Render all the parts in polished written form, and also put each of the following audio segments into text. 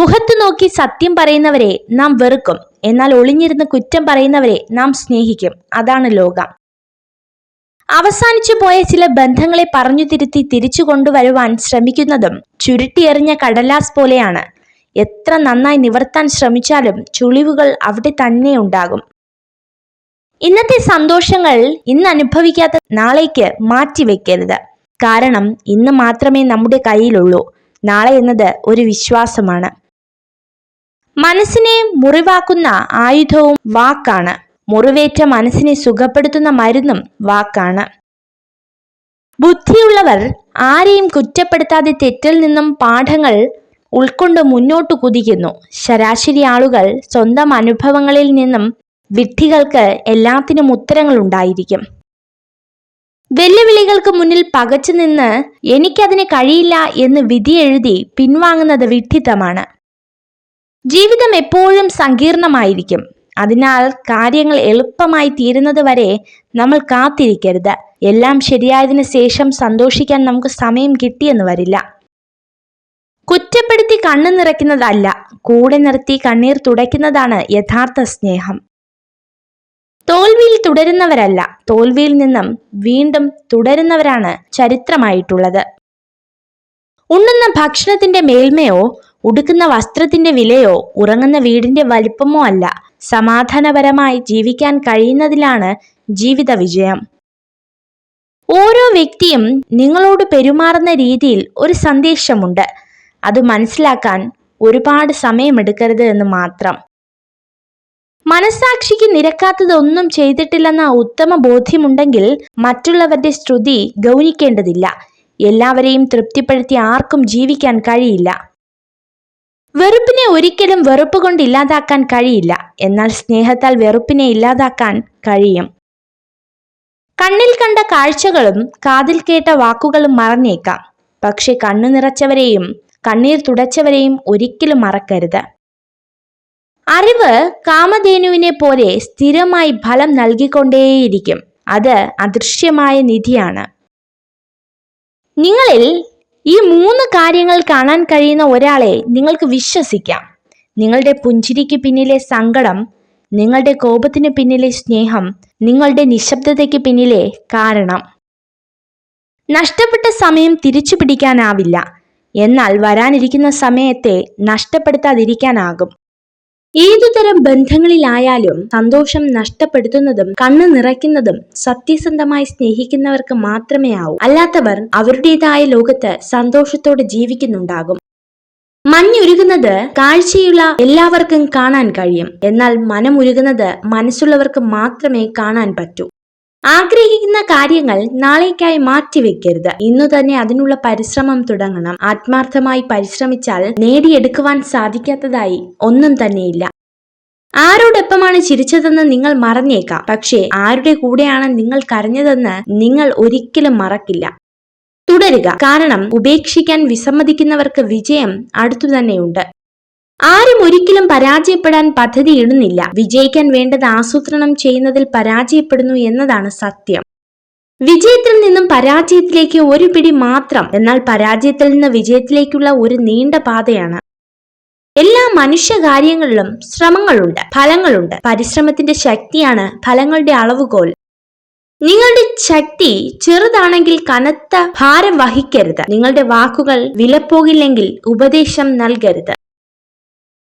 മുഖത്ത് നോക്കി സത്യം പറയുന്നവരെ നാം വെറുക്കും, എന്നാൽ ഒളിഞ്ഞിരുന്ന് കുറ്റം പറയുന്നവരെ നാം സ്നേഹിക്കും. അതാണ് ലോകം. അവസാനിച്ചു പോയ ചില ബന്ധങ്ങളെ പറഞ്ഞു തിരുത്തി തിരിച്ചു കൊണ്ടുവരുവാൻ ശ്രമിക്കുന്നതും ചുരുട്ടിയെറിഞ്ഞ കടലാസ് പോലെയാണ്. എത്ര നന്നായി നിവർത്താൻ ശ്രമിച്ചാലും ചുളിവുകൾ അവിടെ തന്നെ ഉണ്ടാകും. ഇന്നത്തെ സന്തോഷങ്ങൾ ഇന്ന് അനുഭവിക്കാത്ത നാളേക്ക് മാറ്റിവെക്കരുത്. കാരണം ഇന്ന് മാത്രമേ നമ്മുടെ കയ്യിലുള്ളൂ. നാളെ എന്നത് ഒരു വിശ്വാസമാണ്. മനസ്സിനെ മുറിവാക്കുന്ന ആയുധവും വാക്കാണ്. മുറിവേറ്റ മനസ്സിനെ സുഖപ്പെടുത്തുന്ന മരുന്നും വാക്കാണ്. ബുദ്ധിയുള്ളവർ ആരെയും കുറ്റപ്പെടുത്താതെ തെറ്റിൽ നിന്നും പാഠങ്ങൾ ഉൾക്കൊണ്ട് മുന്നോട്ട് കുതിക്കുന്നു. ശരാശരി ആളുകൾ സ്വന്തം അനുഭവങ്ങളിൽ നിന്നും വിഡ്ഢികൾക്ക് എല്ലാത്തിനും ഉത്തരങ്ങൾ ഉണ്ടായിരിക്കും. വെല്ലുവിളികൾക്ക് മുന്നിൽ പകച്ചു നിന്ന് എനിക്കതിന് കഴിയില്ല എന്ന് വിധി എഴുതി പിൻവാങ്ങുന്നത് വിഡ്ഢിത്തമാണ്. ജീവിതം എപ്പോഴും സങ്കീർണമായിരിക്കും. അതിനാൽ കാര്യങ്ങൾ എളുപ്പമായി തീരുന്നത് വരെ നമ്മൾ കാത്തിരിക്കരുത്. എല്ലാം ശരിയായതിനു ശേഷം സന്തോഷിക്കാൻ നമുക്ക് സമയം കിട്ടിയെന്ന് വരില്ല. കുറ്റപ്പെടുത്തി കണ്ണു നിറയ്ക്കുന്നതല്ല, കൂടെ നിർത്തി കണ്ണീർ തുടയ്ക്കുന്നതാണ് യഥാർത്ഥ സ്നേഹം. തോൽവിയിൽ തുടരുന്നവരല്ല, തോൽവിയിൽ നിന്നും വീണ്ടും തുടരുന്നവരാണ് ചരിത്രമായിട്ടുള്ളത്. ഉണ്ണുന്ന ഭക്ഷണത്തിന്റെ മേൽമയോ ഉടുക്കുന്ന വസ്ത്രത്തിന്റെ വിലയോ ഉറങ്ങുന്ന വീടിന്റെ വലിപ്പമോ അല്ല, സമാധാനപരമായി ജീവിക്കാൻ കഴിയുന്നതിലാണ് ജീവിത വിജയം. ഓരോ വ്യക്തിയും നിങ്ങളോട് പെരുമാറുന്ന രീതിയിൽ ഒരു സന്ദേശമുണ്ട്. അത് മനസ്സിലാക്കാൻ ഒരുപാട് സമയമെടുക്കരുത് എന്ന് മാത്രം. മനസാക്ഷിക്ക് നിരക്കാത്തതൊന്നും ചെയ്തിട്ടില്ലെന്ന ഉത്തമ ബോധ്യമുണ്ടെങ്കിൽ മറ്റുള്ളവരുടെ ശ്രുതി ഗൗനിക്കേണ്ടതില്ല. എല്ലാവരെയും തൃപ്തിപ്പെടുത്തി ആർക്കും ജീവിക്കാൻ കഴിയില്ല. വെറുപ്പിനെ ഒരിക്കലും വെറുപ്പ് കൊണ്ട് ഇല്ലാതാക്കാൻ കഴിയില്ല. എന്നാൽ സ്നേഹത്താൽ വെറുപ്പിനെ ഇല്ലാതാക്കാൻ കഴിയും. കണ്ണിൽ കണ്ട കാഴ്ചകളും കാതിൽ കേട്ട വാക്കുകളും മറന്നേക്കാം. പക്ഷെ കണ്ണു നിറച്ചവരെയും കണ്ണീർ തുടച്ചവരെയും ഒരിക്കലും മറക്കരുത്. അറിവ് കാമധേനുവിനെ പോലെ സ്ഥിരമായി ഫലം നൽകിക്കൊണ്ടേയിരിക്കും. അത് അദൃശ്യമായ നിധിയാണ്. നിങ്ങളിൽ ഈ 3 കാര്യങ്ങൾ കാണാൻ കഴിയുന്ന ഒരാളെ നിങ്ങൾക്ക് വിശ്വസിക്കാം. നിങ്ങളുടെ പുഞ്ചിരിക്ക് പിന്നിലെ സങ്കടം, നിങ്ങളുടെ കോപത്തിന് പിന്നിലെ സ്നേഹം, നിങ്ങളുടെ നിശബ്ദതയ്ക്ക് പിന്നിലെ കാരണം. നഷ്ടപ്പെട്ട സമയം തിരിച്ചു പിടിക്കാനാവില്ല, എന്നാൽ വരാനിരിക്കുന്ന സമയത്തെ നഷ്ടപ്പെടുത്താതിരിക്കാനാകും. ഏതുതരം ബന്ധങ്ങളിലായാലും സന്തോഷം നഷ്ടപ്പെടുത്തുന്നതും കണ്ണു നിറയ്ക്കുന്നതും സത്യസന്ധമായി സ്നേഹിക്കുന്നവർക്ക് മാത്രമേ ആവൂ. അല്ലാത്തവർ അവരുടേതായ ലോകത്ത് സന്തോഷത്തോടെ ജീവിക്കുന്നുണ്ടാകും. മഞ്ഞുരുകുന്നത് കാഴ്ചയുള്ള എല്ലാവർക്കും കാണാൻ കഴിയും. എന്നാൽ മനമുരുകുന്നത് മനസ്സുള്ളവർക്ക് മാത്രമേ കാണാൻ പറ്റൂ. ആഗ്രഹിക്കുന്ന കാര്യങ്ങൾ നാളേക്കായി മാറ്റിവെക്കരുത്. ഇന്നു തന്നെ അതിനുള്ള പരിശ്രമം തുടങ്ങണം. ആത്മാർത്ഥമായി പരിശ്രമിച്ചാൽ നേടിയെടുക്കുവാൻ സാധിക്കാത്തതായി ഒന്നും തന്നെയില്ല. ആരോടൊപ്പമാണ് ചിരിച്ചതെന്ന് നിങ്ങൾ മറന്നേക്കാം, പക്ഷേ ആരുടെ കൂടെയാണ് നിങ്ങൾ കരഞ്ഞതെന്ന് നിങ്ങൾ ഒരിക്കലും മറക്കില്ല. തുടരുക, കാരണം ഉപേക്ഷിക്കാൻ വിസമ്മതിക്കുന്നവർക്ക് വിജയം അടുത്തു തന്നെയുണ്ട്. ആരും ഒരിക്കലും പരാജയപ്പെടാൻ പദ്ധതി ഇടുന്നില്ല. വിജയിക്കാൻ വേണ്ടത് ആസൂത്രണം ചെയ്യുന്നതിൽ പരാജയപ്പെടുന്നു എന്നതാണ് സത്യം. വിജയത്തിൽ നിന്നും പരാജയത്തിലേക്ക് ഒരു പിടി മാത്രം, എന്നാൽ പരാജയത്തിൽ നിന്ന് വിജയത്തിലേക്കുള്ള ഒരു നീണ്ട പാതയാണ്. എല്ലാ മനുഷ്യകാര്യങ്ങളിലും ശ്രമങ്ങളുണ്ട്, ഫലങ്ങളുണ്ട്. പരിശ്രമത്തിന്റെ ശക്തിയാണ് ഫലങ്ങളുടെ അളവുകോൽ. നിങ്ങളുടെ ശക്തി ചെറുതാണെങ്കിൽ കനത്ത ഭാരം വഹിക്കരുത്. നിങ്ങളുടെ വാക്കുകൾ വിലപ്പോകില്ലെങ്കിൽ ഉപദേശം നൽകരുത്.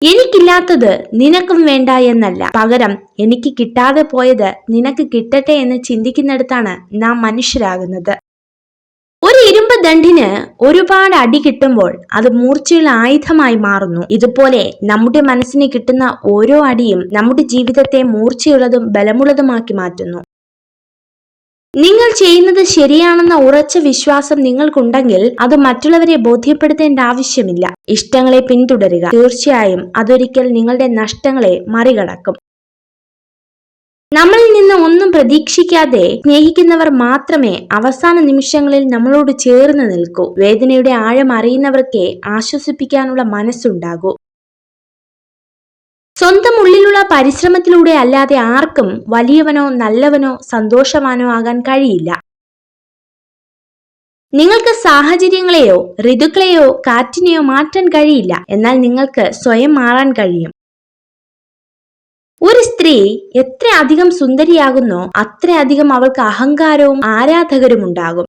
എനിക്കില്ലാത്തത് നിനക്കും വേണ്ട എന്നല്ല, പകരം എനിക്ക് കിട്ടാതെ പോയത് നിനക്ക് കിട്ടട്ടെ എന്ന് ചിന്തിക്കുന്നിടത്താണ് നാം മനുഷ്യരാകുന്നത്. ഒരു ഇരുമ്പ് ദണ്ഡിന് ഒരുപാട് അടി കിട്ടുമ്പോൾ അത് മൂർച്ചയുള്ള ആയുധമായി മാറുന്നു. ഇതുപോലെ നമ്മുടെ മനസ്സിന് കിട്ടുന്ന ഓരോ അടിയും നമ്മുടെ ജീവിതത്തെ മൂർച്ചയുള്ളതും ബലമുള്ളതുമാക്കി മാറ്റുന്നു. നിങ്ങൾ ചെയ്യുന്നത് ശരിയാണെന്ന ഉറച്ച വിശ്വാസം നിങ്ങൾക്കുണ്ടെങ്കിൽ അത് മറ്റുള്ളവരെ ബോധ്യപ്പെടുത്തേണ്ട ആവശ്യമില്ല. ഇഷ്ടങ്ങളെ പിന്തുടരുക. തീർച്ചയായും അതൊരിക്കൽ നിങ്ങളുടെ നഷ്ടങ്ങളെ മറികടക്കും. നമ്മളിൽ നിന്ന് ഒന്നും പ്രതീക്ഷിക്കാതെ സ്നേഹിക്കുന്നവർ മാത്രമേ അവസാന നിമിഷങ്ങളിൽ നമ്മളോട് ചേർന്ന് നിൽക്കൂ. വേദനയുടെ ആഴം അറിയുന്നവർക്കേ ആശ്വസിപ്പിക്കാനുള്ള മനസ്സുണ്ടാകൂ. സ്വന്തം ഉള്ളിലുള്ള പരിശ്രമത്തിലൂടെ അല്ലാതെ ആർക്കും വലിയവനോ നല്ലവനോ സന്തോഷവാനോ ആകാൻ കഴിയില്ല. നിങ്ങൾക്ക് സാഹചര്യങ്ങളെയോ ഋതുക്കളെയോ കാറ്റിനെയോ മാറ്റാൻ കഴിയില്ല, എന്നാൽ നിങ്ങൾക്ക് സ്വയം മാറാൻ കഴിയും. ഒരു സ്ത്രീ എത്ര അധികം സുന്ദരിയാകുന്നോ അത്രയധികം അവൾക്ക് അഹങ്കാരവും ആരാധകരും ഉണ്ടാകും.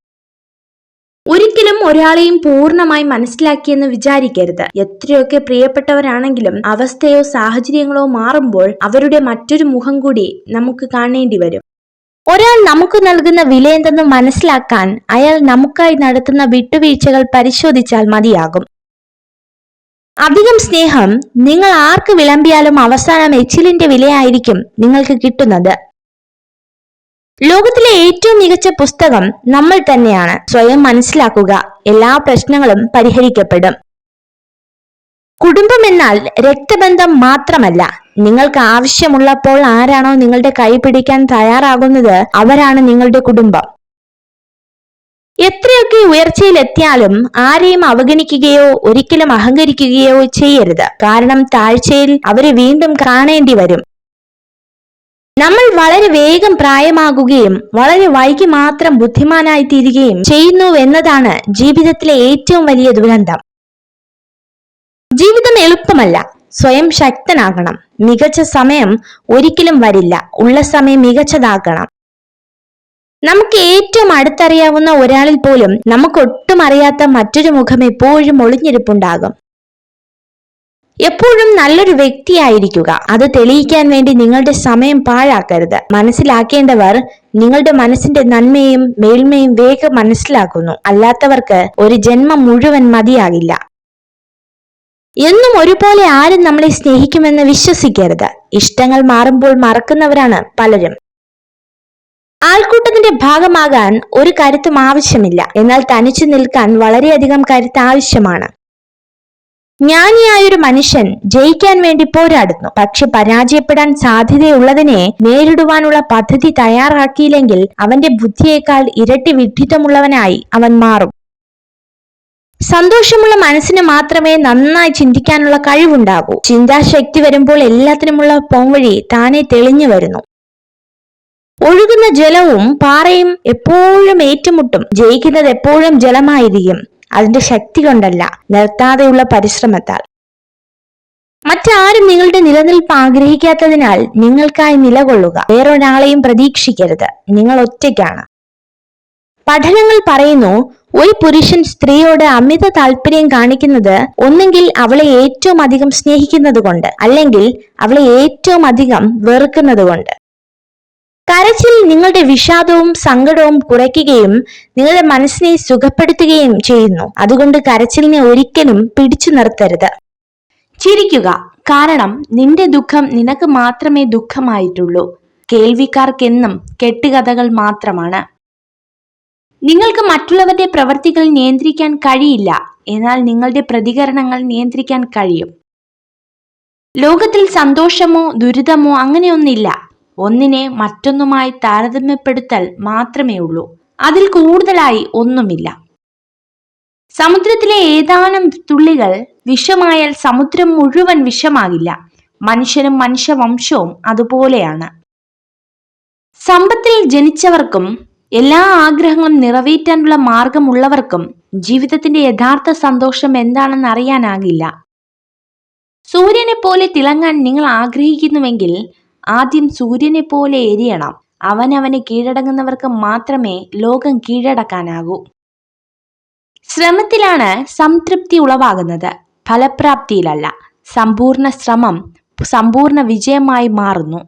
ഒരിക്കലും ഒരാളെയും പൂർണ്ണമായി മനസ്സിലാക്കിയെന്ന് വിചാരിക്കരുത്. എത്രയൊക്കെ പ്രിയപ്പെട്ടവരാണെങ്കിലും അവസ്ഥയോ സാഹചര്യങ്ങളോ മാറുമ്പോൾ അവരുടെ മറ്റൊരു മുഖം കൂടി നമുക്ക് കാണേണ്ടി വരും. ഒരാൾ നമുക്ക് നൽകുന്ന വില എന്തെന്ന് മനസ്സിലാക്കാൻ അയാൾ നമുക്കായി നടത്തുന്ന വിട്ടുവീഴ്ചകൾ പരിശോധിച്ചാൽ മതിയാകും. അധികം സ്നേഹം നിങ്ങൾ ആർക്ക് വിളമ്പിയാലും അവസാനം എച്ചിലിന്റെ വിലയായിരിക്കും നിങ്ങൾക്ക് കിട്ടുന്നത്. ലോകത്തിലെ ഏറ്റവും മികച്ച പുസ്തകം നമ്മൾ തന്നെയാണ്. സ്വയം മനസ്സിലാക്കുക, എല്ലാ പ്രശ്നങ്ങളും പരിഹരിക്കപ്പെടും. കുടുംബം എന്നാൽ രക്തബന്ധം മാത്രമല്ല. നിങ്ങൾക്ക് ആവശ്യമുള്ളപ്പോൾ ആരാണോ നിങ്ങളുടെ കൈ പിടിക്കാൻ തയ്യാറാകുന്നത് അവരാണ് നിങ്ങളുടെ കുടുംബം. എത്രയൊക്കെ ഉയർച്ചയിലെത്തിയാലും ആരെയും അവഗണിക്കുകയോ ഒരിക്കലും അഹങ്കരിക്കുകയോ ചെയ്യരുത്. കാരണം താഴ്ചയിൽ അവരെ വീണ്ടും കാണേണ്ടി വരും. നമ്മൾ വളരെ വേഗം പ്രായമാകുകയും വളരെ വൈകി മാത്രം ബുദ്ധിമാനായി തീരുകയും ചെയ്യുന്നു എന്നതാണ് ജീവിതത്തിലെ ഏറ്റവും വലിയ ദുരന്തം. ജീവിതം എളുപ്പമല്ല. സ്വയം ശക്തനാകണം. മികച്ച സമയം ഒരിക്കലും വരില്ല. ഉള്ള സമയം മികച്ചതാക്കണം. നമുക്ക് ഏറ്റവും അടുത്തറിയാവുന്ന ഒരാളിൽ പോലും നമുക്കൊട്ടും അറിയാത്ത മറ്റൊരു മുഖം എപ്പോഴും ഒളിഞ്ഞിരിപ്പുണ്ടാകും. എപ്പോഴും നല്ലൊരു വ്യക്തിയായിരിക്കുക. അത് തെളിയിക്കാൻ വേണ്ടി നിങ്ങളുടെ സമയം പാഴാക്കരുത്. മനസ്സിലാക്കേണ്ടവർ നിങ്ങളുടെ മനസ്സിന്റെ നന്മയും മേൽമയും വേഗം മനസ്സിലാക്കുന്നു. അല്ലാത്തവർക്ക് ഒരു ജന്മം മുഴുവൻ മതിയാകില്ല. എന്നും ഒരുപോലെ ആരും നമ്മളെ സ്നേഹിക്കുമെന്ന് വിശ്വസിക്കരുത്. ഇഷ്ടങ്ങൾ മാറുമ്പോൾ മറക്കുന്നവരാണ് പലരും. ആൾക്കൂട്ടത്തിന്റെ ഭാഗമാകാൻ ഒരു കരുത്തും ആവശ്യമില്ല, എന്നാൽ തനിച്ചു നിൽക്കാൻ വളരെയധികം കരുത്ത് ആവശ്യമാണ്. ജ്ഞാനിയായൊരു മനുഷ്യൻ ജയിക്കാൻ വേണ്ടി പോരാടുന്നു, പക്ഷെ പരാജയപ്പെടാൻ സാധ്യതയുള്ളതിനെ നേരിടുവാനുള്ള പദ്ധതി തയ്യാറാക്കിയില്ലെങ്കിൽ അവന്റെ ബുദ്ധിയേക്കാൾ ഇരട്ടി വിഡ്ഢിത്തമുള്ളവനായി അവൻ മാറും. സന്തോഷമുള്ള മനസ്സിന് മാത്രമേ നന്നായി ചിന്തിക്കാനുള്ള കഴിവുണ്ടാകൂ. ചിന്താശക്തി വരുമ്പോൾ എല്ലാത്തിനുമുള്ള പോംവഴി താനെ തെളിഞ്ഞു വരുന്നു. ഒഴുകുന്ന ജലവും പാറയും എപ്പോഴും ഏറ്റുമുട്ടും. ജയിക്കുന്നത് എപ്പോഴും ജലമായിരിക്കും. അതിന്റെ ശക്തി കൊണ്ടല്ല, നിർത്താതെയുള്ള പരിശ്രമത്താൽ. മറ്റാരും നിങ്ങളുടെ നിലനിൽപ്പ് ആഗ്രഹിക്കാത്തതിനാൽ നിങ്ങൾക്കായി നിലകൊള്ളുക. വേറൊരാളെയും പ്രതീക്ഷിക്കരുത്. നിങ്ങൾ ഒറ്റയ്ക്കാണ്. പഠനങ്ങൾ പറയുന്നു, ഒരു പുരുഷൻ സ്ത്രീയോട് അമിത താല്പര്യം കാണിക്കുന്നത് ഒന്നെങ്കിൽ അവളെ ഏറ്റവും അധികം സ്നേഹിക്കുന്നത് കൊണ്ട്, അല്ലെങ്കിൽ അവളെ ഏറ്റവും അധികം വെറുക്കുന്നത് കൊണ്ട്. കരച്ചിൽ നിങ്ങളുടെ വിഷാദവും സങ്കടവും കുറയ്ക്കുകയും നിങ്ങളുടെ മനസ്സിനെ സുഖപ്പെടുത്തുകയും ചെയ്യുന്നു. അതുകൊണ്ട് കരച്ചിലിനെ ഒരിക്കലും പിടിച്ചു നിർത്തരുത്. ചിരിക്കുക, കാരണം നിന്റെ ദുഃഖം നിനക്ക് മാത്രമേ ദുഃഖമായിട്ടുള്ളൂ. കേൾവിക്കാർക്കെന്നും കെട്ടുകഥകൾ മാത്രമാണ്. നിങ്ങൾക്ക് മറ്റുള്ളവരുടെ പ്രവൃത്തികൾ നിയന്ത്രിക്കാൻ കഴിയില്ല, എന്നാൽ നിങ്ങളുടെ പ്രതികരണങ്ങൾ നിയന്ത്രിക്കാൻ കഴിയും. ലോകത്തിൽ സന്തോഷമോ ദുരിതമോ അങ്ങനെയൊന്നില്ല. ഒന്നിനെ മറ്റൊന്നുമായി താരതമ്യപ്പെടുത്തൽ മാത്രമേ ഉള്ളൂ. അതിൽ കൂടുതലായി ഒന്നുമില്ല. സമുദ്രത്തിലെ ഏതാനും തുള്ളികൾ വിഷമായാൽ സമുദ്രം മുഴുവൻ വിഷമാകില്ല. മനുഷ്യനും മനുഷ്യവംശവും അതുപോലെയാണ്. സമ്പത്തിൽ ജനിച്ചവർക്കും എല്ലാ ആഗ്രഹങ്ങളും നിറവേറ്റാനുള്ള മാർഗമുള്ളവർക്കും ജീവിതത്തിന്റെ യഥാർത്ഥ സന്തോഷം എന്താണെന്ന് അറിയാനാകില്ല. സൂര്യനെ പോലെ തിളങ്ങാൻ നിങ്ങൾ ആഗ്രഹിക്കുന്നുവെങ്കിൽ ആദ്യം സൂര്യനെ പോലെ എരിയണം. അവനവനെ കീഴടങ്ങുന്നവർക്ക് മാത്രമേ ലോകം കീഴടക്കാനാകൂ. ശ്രമത്തിലാണ് സംതൃപ്തി ഉളവാകുന്നത്, ഫലപ്രാപ്തിയിലല്ല. സമ്പൂർണ്ണ ശ്രമം സമ്പൂർണ്ണ വിജയമായി മാറുന്നു.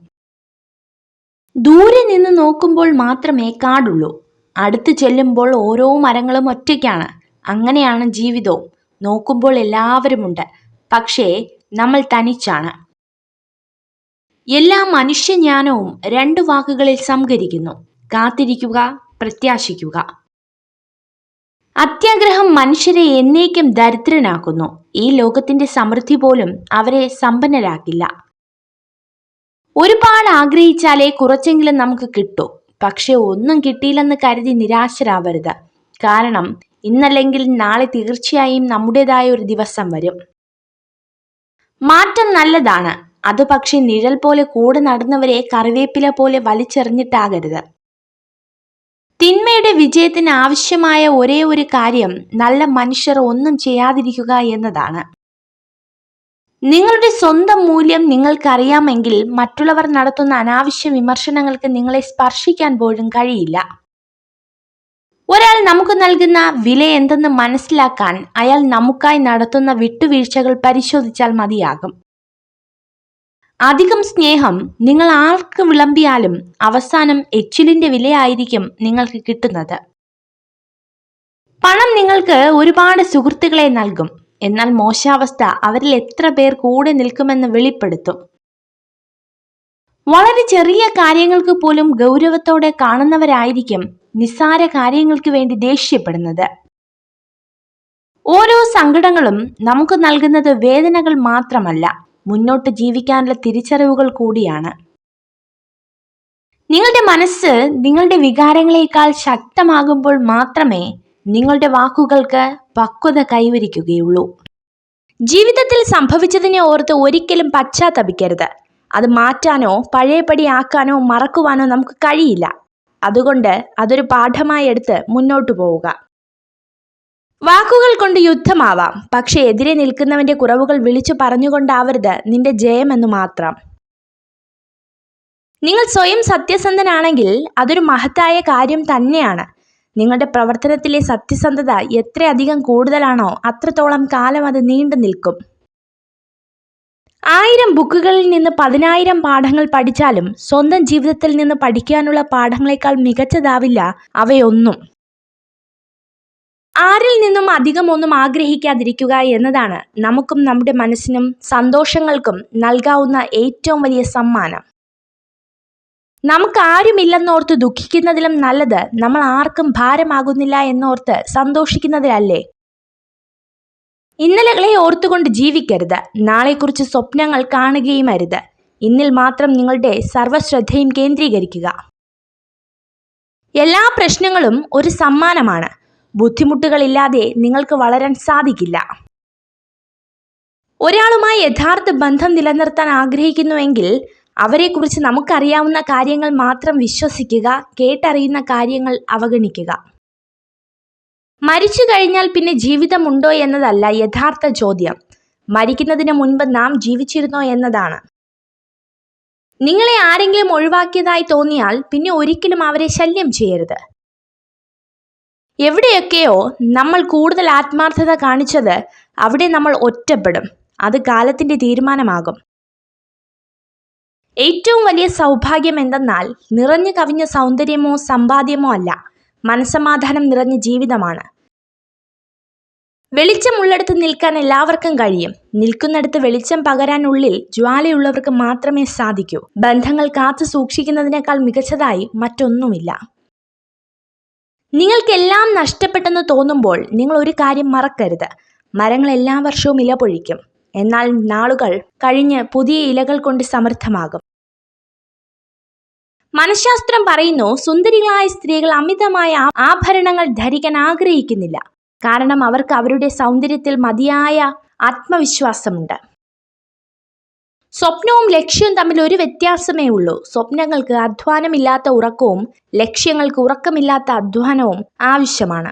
ദൂരെ നിന്ന് നോക്കുമ്പോൾ മാത്രമേ കാടുള്ളൂ. അടുത്ത് ചെല്ലുമ്പോൾ ഓരോ മരങ്ങളും ഒറ്റയ്ക്കാണ്. അങ്ങനെയാണ് ജീവിതവും. നോക്കുമ്പോൾ എല്ലാവരുമുണ്ട്, പക്ഷേ നമ്മൾ തനിച്ചാണ്. എല്ലാ മനുഷ്യജ്ഞാനവും 2 വാക്കുകളിൽ സംഗ്രഹിക്കുന്നു: കാത്തിരിക്കുക, പ്രത്യാശിക്കുക. അത്യാഗ്രഹം മനുഷ്യരെ എന്നേക്കും ദരിദ്രനാക്കുന്നു. ഈ ലോകത്തിന്റെ സമൃദ്ധി പോലും അവരെ സമ്പന്നരാക്കില്ല. ഒരുപാട് ആഗ്രഹിച്ചാലേ കുറച്ചെങ്കിലും നമുക്ക് കിട്ടൂ. പക്ഷെ ഒന്നും കിട്ടിയില്ലെന്ന് കരുതി നിരാശരാവരുത്. കാരണം ഇന്നല്ലെങ്കിൽ നാളെ തീർച്ചയായും നമ്മുടേതായ ഒരു ദിവസം വരും. മാറ്റം നല്ലതാണ്. അത് പക്ഷെ നിഴൽ പോലെ കൂടെ നടന്നവരെ കറിവേപ്പില പോലെ വലിച്ചെറിഞ്ഞിട്ടാകരുത്. തിന്മയുടെ വിജയത്തിന് ആവശ്യമായ ഒരേ ഒരു കാര്യം നല്ല മനുഷ്യർ ഒന്നും ചെയ്യാതിരിക്കുക എന്നതാണ്. നിങ്ങളുടെ സ്വന്തം മൂല്യം നിങ്ങൾക്കറിയാമെങ്കിൽ മറ്റുള്ളവർ നടത്തുന്ന അനാവശ്യ വിമർശനങ്ങൾക്ക് നിങ്ങളെ സ്പർശിക്കാൻ പോലും കഴിയില്ല. ഒരാൾ നമുക്ക് നൽകുന്ന വില എന്തെന്ന് മനസ്സിലാക്കാൻ അയാൾ നമുക്കായി നടത്തുന്ന വിട്ടുവീഴ്ചകൾ പരിശോധിച്ചാൽ മതിയാകും. അധികം സ്നേഹം നിങ്ങൾ ആർക്ക് വിളമ്പിയാലും അവസാനം എച്ചിലിന്റെ വിലയായിരിക്കും നിങ്ങൾക്ക് കിട്ടുന്നത്. പണം നിങ്ങൾക്ക് ഒരുപാട് സുഹൃത്തുക്കളെ നൽകും, എന്നാൽ മോശാവസ്ഥ അവരിൽ എത്ര പേർ കൂടെ നിൽക്കുമെന്ന് വെളിപ്പെടുത്തും. വളരെ ചെറിയ കാര്യങ്ങൾക്ക് പോലും ഗൗരവത്തോടെ കാണുന്നവരായിരിക്കും നിസ്സാര കാര്യങ്ങൾക്ക് വേണ്ടി ദേഷ്യപ്പെടുന്നത്. ഓരോ സങ്കടങ്ങളും നമുക്ക് നൽകുന്നത് വേദനകൾ മാത്രമല്ല, മുന്നോട്ട് ജീവിക്കാനുള്ള തിരിച്ചറിവുകൾ കൂടിയാണ്. നിങ്ങളുടെ മനസ്സ് നിങ്ങളുടെ വികാരങ്ങളെക്കാൾ ശക്തമാകുമ്പോൾ മാത്രമേ നിങ്ങളുടെ വാക്കുകൾക്ക് പക്വത കൈവരിക്കുകയുള്ളൂ. ജീവിതത്തിൽ സംഭവിച്ചതിനെ ഓർത്ത് ഒരിക്കലും പശ്ചാത്തപിക്കരുത്. അത് മാറ്റാനോ പഴയപടി ആക്കാനോ മറക്കുവാനോ നമുക്ക് കഴിയില്ല. അതുകൊണ്ട് അതൊരു പാഠമായി എടുത്ത് മുന്നോട്ടു പോവുക. വാക്കുകൾ കൊണ്ട് യുദ്ധമാവാം, പക്ഷെ എതിരെ നിൽക്കുന്നവന്റെ കുറവുകൾ വിളിച്ചു പറഞ്ഞുകൊണ്ടാവരുത് നിന്റെ ജയമെന്നു മാത്രം. നിങ്ങൾ സ്വയം സത്യസന്ധനാണെങ്കിൽ അതൊരു മഹത്തായ കാര്യം തന്നെയാണ്. നിങ്ങളുടെ പ്രവർത്തനത്തിലെ സത്യസന്ധത എത്രയധികം കൂടുതലാണോ അത്രത്തോളം കാലം അത് നീണ്ടു നിൽക്കും. 1000 ബുക്കുകളിൽ നിന്ന് 10,000 പാഠങ്ങൾ പഠിച്ചാലും സ്വന്തം ജീവിതത്തിൽ നിന്ന് പഠിക്കാനുള്ള പാഠങ്ങളെക്കാൾ മികച്ചതാവില്ല അവയൊന്നും. ആരിൽ നിന്നും അധികം ഒന്നും ആഗ്രഹിക്കാതിരിക്കുക എന്നതാണ് നമുക്കും നമ്മുടെ മനസ്സിനും സന്തോഷങ്ങൾക്കും നൽകാവുന്ന ഏറ്റവും വലിയ സമ്മാനം. നമുക്ക് ആരുമില്ലെന്നോർത്ത് ദുഃഖിക്കുന്നതിലും നല്ലത് നമ്മൾ ആർക്കും ഭാരമാകുന്നില്ല എന്നോർത്ത് സന്തോഷിക്കുന്നതിലല്ലേ. ഇന്നലകളെ ഓർത്തുകൊണ്ട് ജീവിക്കരുത്. നാളെക്കുറിച്ച് സ്വപ്നങ്ങൾ കാണുകയും അരുത്. ഇന്നിൽ മാത്രം നിങ്ങളുടെ സർവ്വശ്രദ്ധയും കേന്ദ്രീകരിക്കുക. എല്ലാ പ്രശ്നങ്ങളും ഒരു സമ്മാനമാണ്. ബുദ്ധിമുട്ടുകളില്ലാതെ നിങ്ങൾക്ക് വളരാൻ സാധിക്കില്ല. ഒരാളുമായി യഥാർത്ഥ ബന്ധം നിലനിർത്താൻ ആഗ്രഹിക്കുന്നുവെങ്കിൽ അവരെക്കുറിച്ച് നമുക്കറിയാവുന്ന കാര്യങ്ങൾ മാത്രം വിശ്വസിക്കുക, കേട്ടറിയുന്ന കാര്യങ്ങൾ അവഗണിക്കുക. മരിച്ചു കഴിഞ്ഞാൽ പിന്നെ ജീവിതമുണ്ടോ എന്നതല്ല യഥാർത്ഥ ചോദ്യം, മരിക്കുന്നതിന് മുൻപ് നാം ജീവിച്ചിരുന്നോ എന്നതാണ്. നിങ്ങളെ ആരെങ്കിലും ഒഴിവാക്കിയതായി തോന്നിയാൽ പിന്നെ ഒരിക്കലും അവരെ ശല്യം ചെയ്യരുത്. എവിടെയൊക്കെയോ നമ്മൾ കൂടുതൽ ആത്മാർത്ഥത കാണിച്ചത് അവിടെ നമ്മൾ ഒറ്റപ്പെടും. അത് കാലത്തിന്റെ തീരുമാനമാകും. ഏറ്റവും വലിയ സൗഭാഗ്യം എന്തെന്നാൽ നിറഞ്ഞു കവിഞ്ഞ സൗന്ദര്യമോ സമ്പാദ്യമോ അല്ല, മനസ്സമാധാനം നിറഞ്ഞ ജീവിതമാണ്. വെളിച്ചമുള്ളിടത്ത് നിൽക്കാൻ എല്ലാവർക്കും കഴിയും. നിൽക്കുന്നിടത്ത് വെളിച്ചം പകരാനുള്ളിൽ ജ്വാലയുള്ളവർക്ക് മാത്രമേ സാധിക്കൂ. ബന്ധങ്ങൾ കാത്തു സൂക്ഷിക്കുന്നതിനേക്കാൾ മികച്ചതായി മറ്റൊന്നുമില്ല. നിങ്ങൾക്കെല്ലാം നഷ്ടപ്പെട്ടെന്ന് തോന്നുമ്പോൾ നിങ്ങൾ ഒരു കാര്യം മറക്കരുത്. മരങ്ങൾ എല്ലാ വർഷവും ഇല പൊഴിക്കും, എന്നാൽ നാളുകൾ കഴിഞ്ഞ് പുതിയ ഇലകൾ കൊണ്ട് സമൃദ്ധമാകും. മനഃശാസ്ത്രം പറയുന്നു, സുന്ദരികളായ സ്ത്രീകൾ അമിതമായ ആഭരണങ്ങൾ ധരിക്കാൻ ആഗ്രഹിക്കുന്നില്ല. കാരണം അവർക്ക് അവരുടെ സൗന്ദര്യത്തിൽ മതിയായ ആത്മവിശ്വാസമുണ്ട്. സ്വപ്നവും ലക്ഷ്യവും തമ്മിൽ ഒരു വ്യത്യാസമേ ഉള്ളൂ. സ്വപ്നങ്ങൾക്ക് അധ്വാനമില്ലാത്ത ഉറക്കവും ലക്ഷ്യങ്ങൾക്ക് ഉറക്കമില്ലാത്ത അധ്വാനവും ആവശ്യമാണ്.